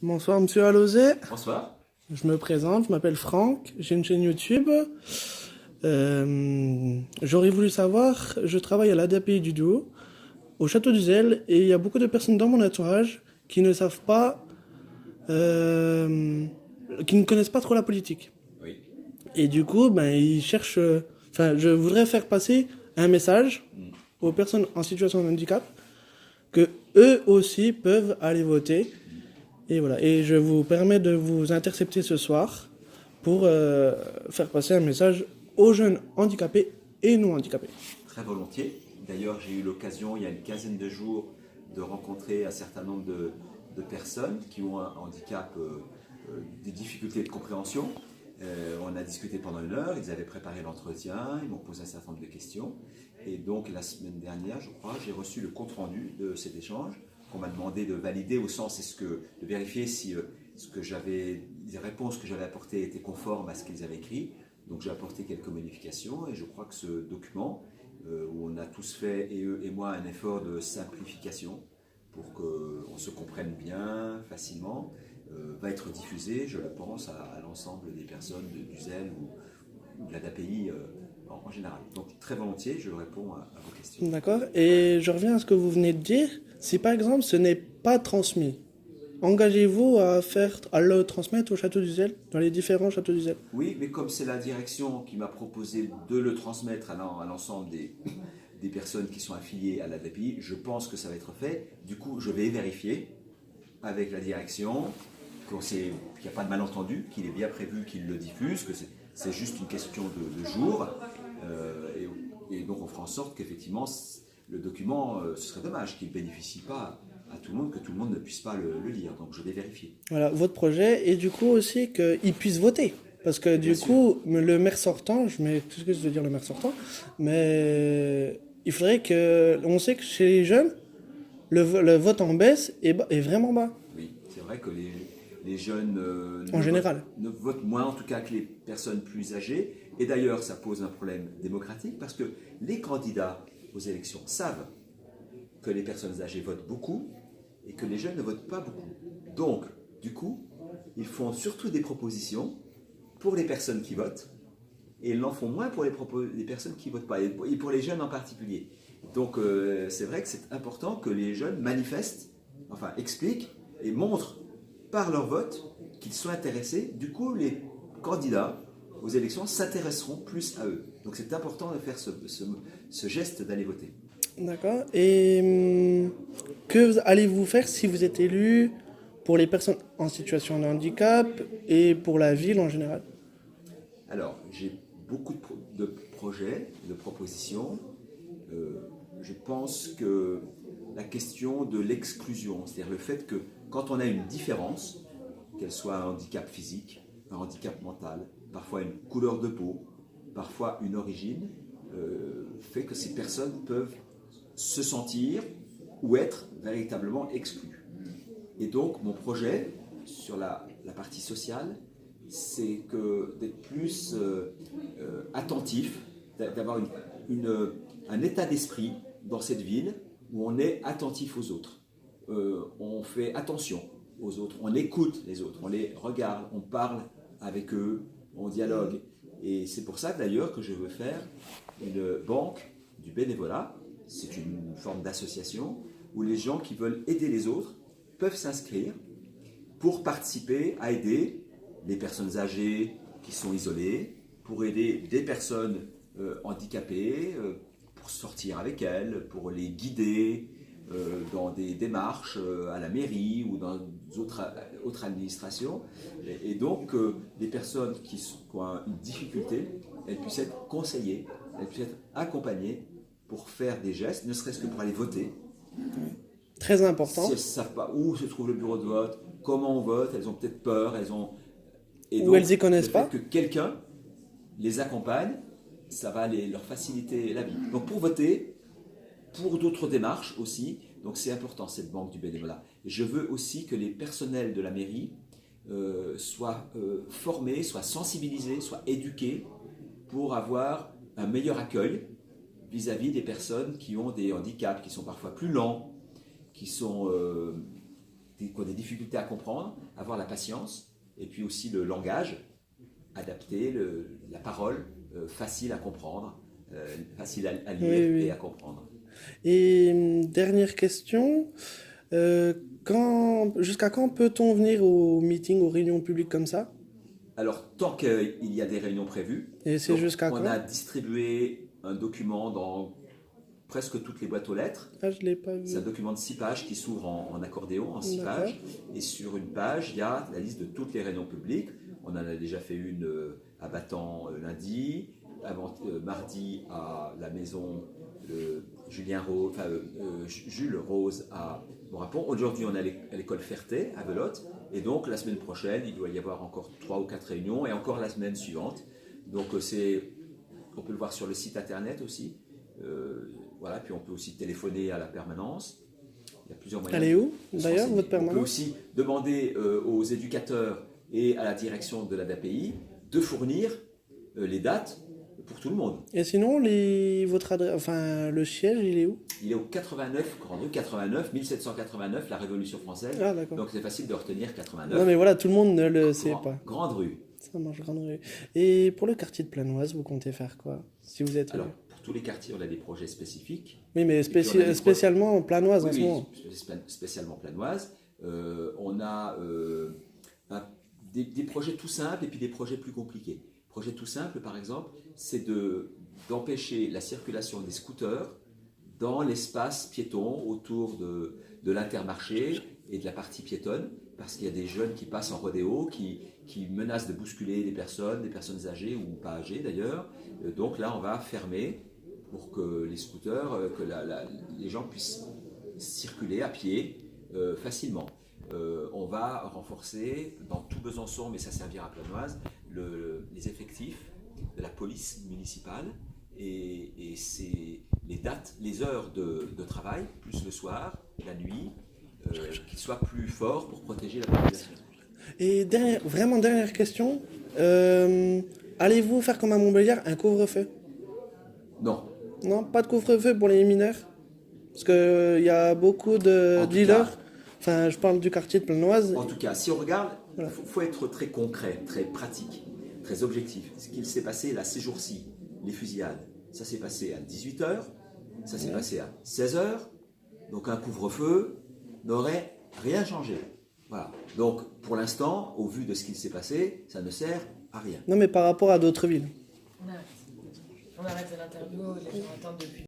Bonsoir Monsieur Alauzet, Bonsoir. je me présente, je m'appelle Franck, j'ai une chaîne YouTube. J'aurais voulu savoir, je travaille à l'ADAPI du Doubs, au Château du Zèle, et il y a beaucoup de personnes dans mon entourage qui ne savent pas, euh, qui ne connaissent pas trop la politique. Oui. Et du coup, ben, ils cherchent, enfin, je voudrais faire passer un message aux personnes en situation de handicap que eux aussi peuvent aller voter. Et voilà. Et je vous permets de vous intercepter ce soir pour faire passer un message aux jeunes handicapés et non handicapés. Très volontiers. D'ailleurs, j'ai eu l'occasion, il y a une quinzaine de jours, de rencontrer un certain nombre de personnes qui ont un handicap, des difficultés de compréhension. On a discuté pendant une heure, ils avaient préparé l'entretien, ils m'ont posé un certain nombre de questions. Et donc, la semaine dernière, je crois, j'ai reçu le compte-rendu de cet échange qu'on m'a demandé de valider au sens, de vérifier si les réponses que j'avais apportées étaient conformes à ce qu'ils avaient écrit. Donc j'ai apporté quelques modifications et je crois que ce document, où on a tous fait, et eux et moi, un effort de simplification pour qu'on se comprenne bien, facilement, va être diffusé, je le pense, à l'ensemble des personnes du ZEL ou de la DAPI en général. Donc très volontiers, je réponds à vos questions. D'accord. Et je reviens à ce que vous venez de dire. Si par exemple ce n'est pas transmis, engagez-vous à le transmettre au Château du Zèle, dans les différents châteaux du Zèle. Oui, mais comme c'est la direction qui m'a proposé de le transmettre à l'ensemble des personnes qui sont affiliées à la DAPI, je pense que ça va être fait. Du coup, je vais vérifier avec la direction qu'il n'y a pas de malentendu, qu'il est bien prévu qu'il le diffuse, que c'est juste une question de jours. Et donc, on fera en sorte qu'effectivement, le document, ce serait dommage qu'il ne bénéficie pas à tout le monde, que tout le monde ne puisse pas le lire. Donc, je vais vérifier. Voilà, votre projet, et du coup aussi qu'ils puissent voter. Parce que Bien du sûr. coup, le maire sortant, je m'excuse de dire le maire sortant, mais il faudrait que. On sait que chez les jeunes, le vote en baisse est vraiment bas, Oui, c'est vrai que les jeunes en général. ne votent moins en tout cas que les personnes plus âgées. Et d'ailleurs, ça pose un problème démocratique parce que les candidats aux élections savent que les personnes âgées votent beaucoup et que les jeunes ne votent pas beaucoup. Donc, du coup, ils font surtout des propositions pour les personnes qui votent et ils n'en font moins pour les personnes qui ne votent pas, et pour les jeunes en particulier. Donc c'est vrai que c'est important que les jeunes manifestent, enfin expliquent et montrent par leur vote qu'ils sont intéressés. Du coup, les candidats aux élections s'intéresseront plus à eux. Donc c'est important de faire ce geste d'aller voter. D'accord. Et que allez-vous faire si vous êtes élu pour les personnes en situation de handicap et pour la ville en général? Alors, j'ai beaucoup de projets, de propositions. Je pense que la question de l'exclusion, c'est-à-dire le fait que quand on a une différence, qu'elle soit un handicap physique, un handicap mental, parfois une couleur de peau, parfois une origine, fait que ces personnes peuvent se sentir ou être véritablement exclues. Et donc mon projet sur la partie sociale, c'est d'être plus attentif, d'avoir un état d'esprit dans cette ville où on est attentif aux autres. On fait attention aux autres, on écoute les autres, on les regarde, on parle avec eux, on dialogue. Et c'est pour ça d'ailleurs que je veux faire une banque du bénévolat. C'est une forme d'association où les gens qui veulent aider les autres peuvent s'inscrire pour participer à aider les personnes âgées qui sont isolées, pour aider des personnes handicapées, pour sortir avec elles, pour les guider dans des démarches à la mairie ou dans autres administrations. Et donc, les personnes qui ont une difficulté, elles puissent être conseillées, elles puissent être accompagnées pour faire des gestes, ne serait-ce que pour aller voter. Très Si important. elles ne savent pas où se trouve le bureau de vote, comment on vote, elles ont peut-être peur, et Ou elles donc y le connaissent fait pas. que quelqu'un les accompagne, ça va leur faciliter la vie. Donc pour voter, pour d'autres démarches aussi, donc c'est important cette banque du bénévolat. Et je veux aussi que les personnels de la mairie soient formés, soient sensibilisés, soient éduqués pour avoir un meilleur accueil vis-à-vis des personnes qui ont des handicaps, qui sont parfois plus lents, qui sont qui ont des difficultés à comprendre, avoir la patience, et puis aussi le langage adapté, la parole facile à comprendre, facile à lire Oui. et à comprendre. Et dernière question, jusqu'à quand peut-on venir aux meetings, aux réunions publiques comme ça? Alors, tant qu'il y a des réunions prévues, Et c'est donc, jusqu'à on quand? a distribué un document dans presque toutes les boîtes aux lettres. Ah, je l'ai pas vu. C'est un document de 6 pages qui s'ouvre en accordéon, en 6 D'accord. pages. Et sur une page, il y a la liste de toutes les réunions publiques. On en a déjà fait une à Battant lundi, mardi à la maison Jules Rose à Morapon. Aujourd'hui, on est à l'école Ferté à Velotte. Et donc, la semaine prochaine, il doit y avoir encore 3 ou 4 réunions et encore la semaine suivante. Donc, on peut le voir sur le site internet aussi. Voilà, puis on peut aussi téléphoner à la permanence. Il y a plusieurs moyens. Elle est où, de se d'ailleurs, renseigner. votre permanence? On peut aussi demander aux éducateurs et à la direction de l'ADAPI de fournir les dates pour tout le monde. Et sinon, votre adresse, enfin, le siège, il est où? Il est au 89, Grande Rue 89, 1789, la Révolution française. Ah, d'accord. Donc c'est facile de retenir 89. Non, mais voilà, tout le monde ne le sait pas. Grande Rue. Ça marche, grande rue. Et pour le quartier de Planoise, vous comptez faire quoi? Si vous êtes... Alors, pour tous les quartiers, on a des projets spécifiques. Oui, mais puis, on a des spécialement en Planoise en ce moment. Spécialement Planoise. On a des projets tout simples et puis des projets plus compliqués. Projet tout simple, par exemple, c'est d'empêcher la circulation des scooters dans l'espace piéton autour de l'Intermarché et de la partie piétonne, parce qu'il y a des jeunes qui passent en rodéo, qui menacent de bousculer des personnes âgées ou pas âgées d'ailleurs. Donc là, on va fermer pour que les scooters, les gens puissent circuler à pied facilement. On va renforcer dans tout Besançon, mais ça servira à Planoise, les effectifs de la police municipale et c'est les heures de travail, plus le soir, la nuit, qu'ils soient plus forts pour protéger la population. Et dernière question, allez-vous faire comme à Montbéliard, un couvre-feu? Non. Non, pas de couvre-feu pour les mineurs? Parce qu'il y a beaucoup de dealers. Enfin, je parle du quartier de Planoise. En tout cas, si on regarde, il faut être très concret, très pratique, très objectif. Ce qu'il s'est passé là ces jours-ci, les fusillades, ça s'est passé à 18h, ça s'est passé à 16h, donc un couvre-feu n'aurait rien changé. Voilà. Donc, pour l'instant, au vu de ce qu'il s'est passé, ça ne sert à rien. Non, mais par rapport à d'autres villes. On arrête l'interview, les gens attendent depuis.